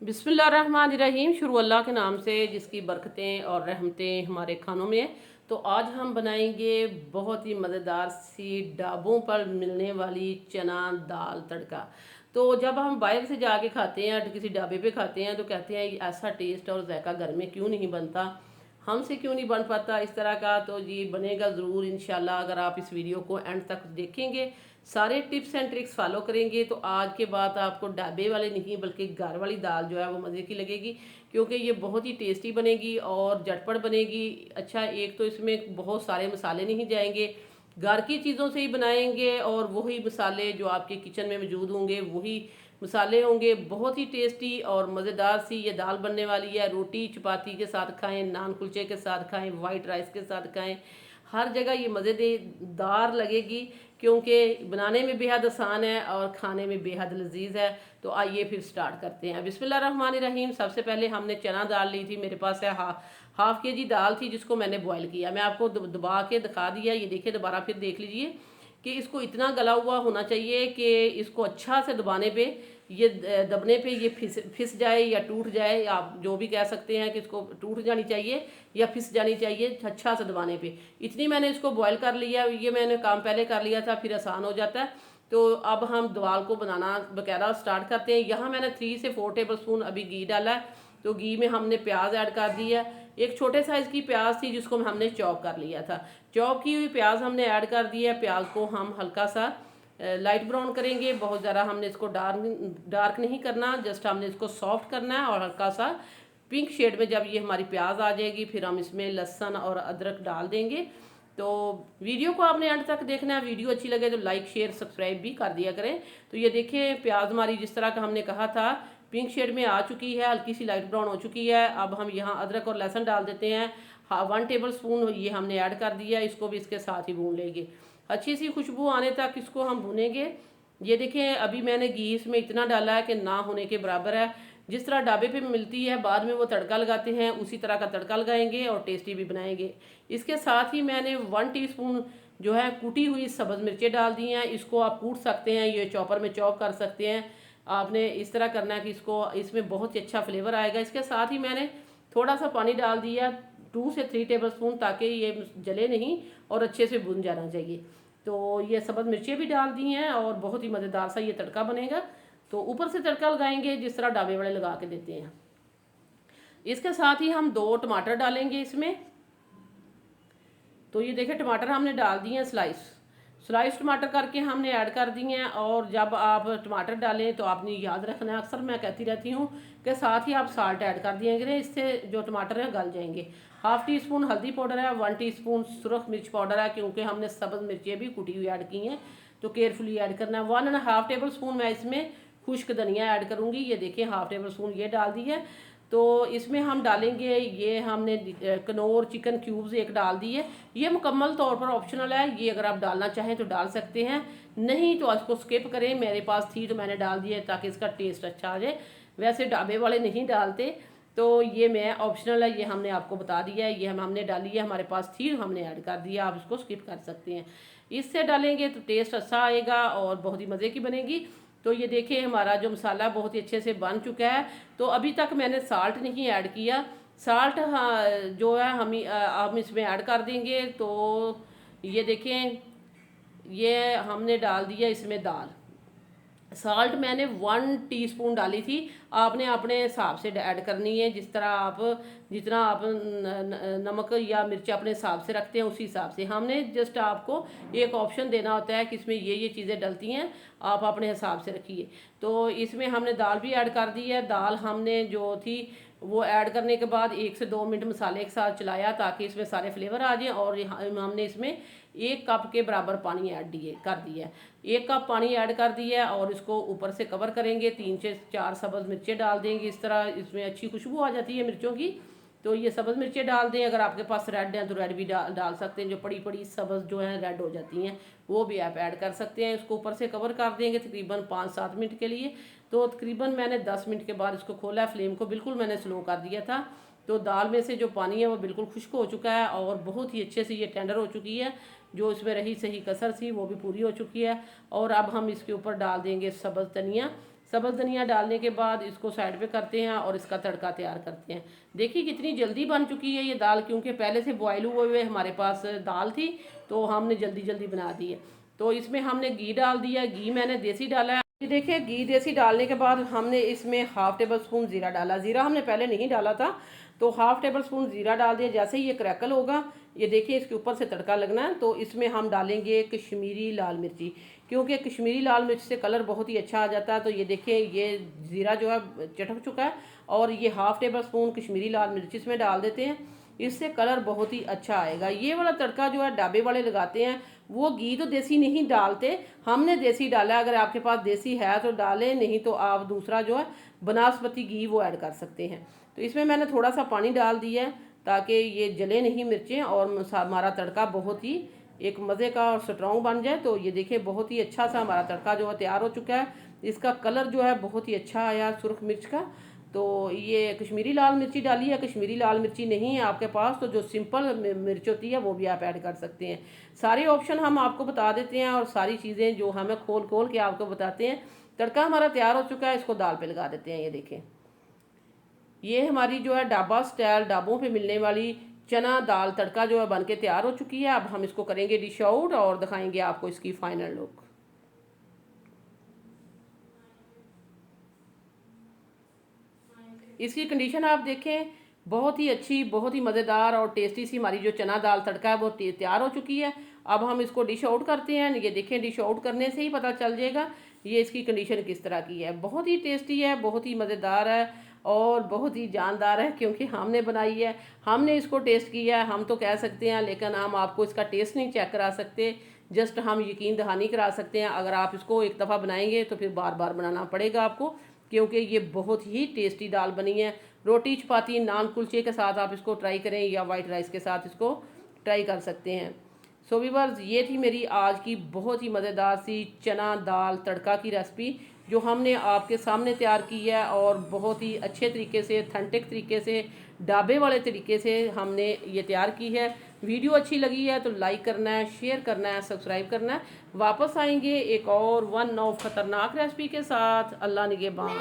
बिस्मिल्लाहिर्रहमानिर्रहीम। शुरू अल्लाह के नाम से जिसकी बरकतें और रहमतें हमारे खानों में है। तो आज हम बनाएंगे बहुत ही मज़ेदार सी ढाबों पर मिलने वाली चना दाल तड़का। तो जब हम बाहर से जाके खाते हैं, किसी ढाबे पे खाते हैं, तो कहते हैं ऐसा टेस्ट और जायका घर में क्यों नहीं बनता, हमसे क्यों नहीं बन पाता इस तरह का। तो जी बनेगा ज़रूर इंशाल्लाह, अगर आप इस वीडियो को एंड तक देखेंगे, सारे टिप्स एंड ट्रिक्स फॉलो करेंगे, तो आज के बाद आपको ढाबे वाले नहीं बल्कि घर वाली दाल जो है वो मज़े की लगेगी, क्योंकि ये बहुत ही टेस्टी बनेगी और झटपट बनेगी। अच्छा, एक तो इसमें बहुत सारे मसाले नहीं जाएंगे, घर की चीज़ों से ही बनाएंगे और वही मसाले जो आपके किचन में मौजूद होंगे वही मसाले होंगे। बहुत ही टेस्टी और मज़ेदार सी ये दाल बनने वाली है। रोटी चपाती के साथ खाएं, नान कुलचे के साथ खाएं, वाइट राइस के साथ खाएं, हर जगह ये मज़ेदार लगेगी, क्योंकि बनाने में बेहद आसान है और खाने में बेहद लजीज है। तो आइए फिर स्टार्ट करते हैं। बिस्मिल्लाहिर्रहमानिर्रहीम। सबसे पहले हमने चना दाल ली थी, मेरे पास है हाफ के जी दाल थी, जिसको मैंने बॉईल किया। मैं आपको दबा के दिखा दिया, ये देखिए, दोबारा फिर देख लीजिए कि इसको इतना गला हुआ होना चाहिए कि इसको अच्छा से दबाने पे, ये दबने पे ये फिस जाए या टूट जाए, या आप जो भी कह सकते हैं कि इसको टूट जानी चाहिए या फिस जानी चाहिए अच्छा से दबाने पे। इतनी मैंने इसको बॉईल कर लिया। ये मैंने काम पहले कर लिया था, फिर आसान हो जाता है। तो अब हम दाल को बनाना बकायदा स्टार्ट करते हैं। यहाँ मैंने 3 से 4 टेबल स्पून अभी घी डाला है। तो घी में हमने प्याज ऐड कर दिया। एक छोटे साइज़ की प्याज थी जिसको हमने चॉप कर लिया था। चॉप की हुई प्याज हमने ऐड कर दिया। प्याज को हम हल्का सा लाइट ब्राउन करेंगे, बहुत ज़्यादा हमने इसको डार्क नहीं करना, जस्ट हमने इसको सॉफ्ट करना है। और हल्का सा पिंक शेड में जब ये हमारी प्याज आ जाएगी, फिर हम इसमें लहसुन और अदरक डाल देंगे। तो वीडियो को आपने अंत तक देखना है। वीडियो अच्छी लगे तो लाइक शेयर सब्सक्राइब भी कर दिया करें। तो ये देखें, प्याज हमारी जिस तरह का हमने कहा था पिंक शेड में आ चुकी है, हल्की सी लाइट ब्राउन हो चुकी है। अब हम यहाँ अदरक और लहसुन डाल देते हैं। 1 टेबल स्पून ये हमने ऐड कर दिया, इसको भी इसके साथ ही भून लेंगे। अच्छी सी खुशबू आने तक इसको हम भूनेंगे। ये देखें, अभी मैंने घी इसमें इतना डाला है कि ना होने के बराबर है। जिस तरह ढाबे पे मिलती है, बाद में वो तड़का लगाते हैं, उसी तरह का तड़का लगाएंगे और टेस्टी भी बनाएंगे। इसके साथ ही मैंने 1 टीस्पून जो है कूटी हुई सब्ज़ मिर्चें डाल दी हैं। इसको आप कूट सकते हैं, ये चॉपर में चॉप कर सकते हैं। आपने इस तरह करना है कि इसको, इसमें बहुत ही अच्छा फ्लेवर आएगा। इसके साथ ही मैंने थोड़ा सा पानी डाल दिया, 2 से 3 टेबल स्पून, ताकि ये जले नहीं और अच्छे से भुन जाना चाहिए। तो ये सब्ज़ मिर्चें भी डाल दी हैं और बहुत ही मज़ेदार सा ये तड़का बनेगा। तो ऊपर से तड़का लगाएंगे जिस तरह ढाबे वाले लगा के देते हैं। इसके साथ ही हम 2 टमाटर डालेंगे इसमें। तो ये देखिए, टमाटर हमने डाल दिए हैं, स्लाइस टमाटर करके हमने ऐड कर दिए हैं। और जब आप टमाटर डालें तो आपने याद रखना है, अक्सर मैं कहती रहती हूँ कि साथ ही आप साल्ट ऐड कर दिया करें, इससे जो टमाटर है गल जाएंगे। 1/2 टीस्पून हल्दी पाउडर है, 1 टीस्पून सुरख मिर्च पाउडर है, क्योंकि हमने सब्ज़ मिर्चें भी कुटी हुई ऐड की हैं, तो केयरफुली ऐड करना है। 1.5 टेबल स्पून मैं इसमें खुश्क धनिया ऐड करूँगी। ये देखिए, 1/2 टेबल स्पून ये डाल दी है। तो इसमें हम डालेंगे, ये हमने कनौर चिकन क्यूब्स एक डाल दिए। ये मुकम्मल तौर पर ऑप्शनल है, ये अगर आप डालना चाहें तो डाल सकते हैं, नहीं तो इसको स्किप करें। मेरे पास थी तो मैंने डाल दिया ताकि इसका टेस्ट अच्छा आ जाए। वैसे ढाबे वाले नहीं डालते, तो ये मैं ऑप्शनल है, ये हमने आपको बता दिया है। ये हमने डाली है, हमारे पास थी, हमने ऐड कर दिया, आप इसको स्किप कर सकते हैं। इससे डालेंगे तो टेस्ट अच्छा आएगा और बहुत ही मज़े की बनेगी। तो ये देखिए, हमारा जो मसाला बहुत ही अच्छे से बन चुका है। तो अभी तक मैंने साल्ट नहीं ऐड किया। साल्ट हाँ जो है हम इसमें ऐड कर देंगे। तो ये देखें, ये हमने डाल दिया इसमें दाल। साल्ट मैंने 1 टीस्पून डाली थी, आपने अपने हिसाब से ऐड करनी है, जिस तरह आप जितना आप नमक या मिर्च अपने हिसाब से रखते हैं उसी हिसाब से। हमने जस्ट आपको एक ऑप्शन देना होता है कि इसमें ये चीज़ें डलती हैं, आप अपने हिसाब से रखिए। तो इसमें हमने दाल भी ऐड कर दी है। दाल हमने जो थी वो ऐड करने के बाद 1 से 2 मिनट मसाले के साथ चलाया, ताकि इसमें सारे फ्लेवर आ जाएं। और हमने इसमें 1 कप के बराबर पानी ऐड कर दिया है। 1 कप पानी ऐड कर दिया है और इसको ऊपर से कवर करेंगे। 3 से 4 सब्ज़ मिर्चें डाल देंगे, इस तरह इसमें अच्छी खुशबू आ जाती है मिर्चों की। तो ये सब्ज़ मिर्चें डाल दें, अगर आपके पास रेड हैं तो रेड भी डाल सकते हैं, जो बड़ी सब्ज़ जो हैं रेड हो जाती हैं वो भी आप ऐड कर सकते हैं। इसको ऊपर से कवर कर देंगे तकरीबन 5-7 मिनट के लिए। तो तकरीबन मैंने 10 मिनट के बाद इसको खोला है, फ्लेम को बिल्कुल मैंने स्लो कर दिया था। तो दाल में से जो पानी है वो बिल्कुल खुश्क हो चुका है और बहुत ही अच्छे से ये टेंडर हो चुकी है। जो इसमें रही सही कसर थी वो भी पूरी हो चुकी है। और अब हम इसके ऊपर डाल देंगे सब्ज़ धनिया। सब्ज़ धनिया डालने के बाद इसको साइड पे करते हैं और इसका तड़का तैयार करते हैं। देखिए कितनी जल्दी बन चुकी है ये दाल, क्योंकि पहले से बॉयल हुए हुए हमारे पास दाल थी, तो हमने जल्दी जल्दी बना दी है। तो इसमें हमने घी डाल दिया, घी मैंने देसी डाला है। ये देखिए घी देसी डालने के बाद हमने इसमें हाफ टेबल स्पून ज़ीरा डाला। ज़ीरा हमने पहले नहीं डाला था, तो हाफ टेबल स्पून ज़ीरा डाल दिया। जैसे ही ये क्रैकल होगा, ये देखिए इसके ऊपर से तड़का लगना है, तो इसमें हम डालेंगे कश्मीरी लाल मिर्ची, क्योंकि कश्मीरी लाल मिर्च से कलर बहुत ही अच्छा आ जाता है। तो ये देखिए ये ज़ीरा जो है चटक चुका है, और ये हाफ टेबल स्पून कश्मीरी लाल मिर्च इसमें डाल देते हैं। इससे कलर बहुत ही अच्छा आएगा। ये वाला तड़का जो है ढाबे वाले लगाते हैं, वो घी तो देसी नहीं डालते, हमने देसी डाला। अगर आपके पास देसी है तो डालें, नहीं तो आप दूसरा जो है बनास्पति घी वो ऐड कर सकते हैं। तो इसमें मैंने थोड़ा सा पानी डाल दिया है ताकि ये जले नहीं मिर्चें, और हमारा तड़का बहुत ही एक मज़े का और स्ट्रॉन्ग बन जाए। तो ये देखिए बहुत ही अच्छा सा हमारा तड़का जो है तैयार हो चुका है। इसका कलर जो है बहुत ही अच्छा आया सुर्ख मिर्च का। तो ये कश्मीरी लाल मिर्ची डाली है, कश्मीरी लाल मिर्ची नहीं है आपके पास तो जो सिंपल मिर्च होती है वो भी आप ऐड कर सकते हैं। सारे ऑप्शन हम आपको बता देते हैं और सारी चीज़ें जो हमें खोल खोल के आपको बताते हैं। तड़का हमारा तैयार हो चुका है, इसको दाल पे लगा देते हैं। ये देखें, ये हमारी जो है ढाबा स्टाइल, ढाबों पे मिलने वाली चना दाल तड़का जो है बन के तैयार हो चुकी है। अब हम इसको करेंगे डिश आउट और दिखाएंगे आपको इसकी फाइनल लुक। इसकी कंडीशन आप देखें, बहुत ही अच्छी, बहुत ही मज़ेदार और टेस्टी सी हमारी जो चना दाल तड़का है वो तैयार हो चुकी है। अब हम इसको डिश आउट करते हैं। ये देखें, डिश आउट करने से ही पता चल जाएगा ये इसकी कंडीशन किस तरह की है। बहुत ही टेस्टी है, बहुत ही मज़ेदार है और बहुत ही जानदार है, क्योंकि हमने बनाई है, हमने इसको टेस्ट किया है। हम तो कह सकते हैं, लेकिन हम आपको इसका टेस्ट नहीं चेक करा सकते, जस्ट हम यकीन दहानी करा सकते हैं। अगर आप इसको एक दफ़ा बनाएंगे तो फिर बार बार बनाना पड़ेगा आपको, क्योंकि ये बहुत ही टेस्टी दाल बनी है। रोटी, चपाती, नान, कुलचे के साथ आप इसको ट्राई करें या वाइट राइस के साथ इसको ट्राई कर सकते हैं। सो व्यूअर्स, ये थी मेरी आज की बहुत ही मज़ेदार सी चना दाल तड़का की रेसिपी, जो हमने आपके सामने तैयार की है और बहुत ही अच्छे तरीके से, ऑथेंटिक तरीके से, ढाबे वाले तरीके से हमने ये तैयार की है। वीडियो अच्छी लगी है तो लाइक करना है, शेयर करना है, सब्सक्राइब करना है। वापस आएंगे एक और वन ऑफ खतरनाक रेसिपी के साथ। अल्लाह निगहबान।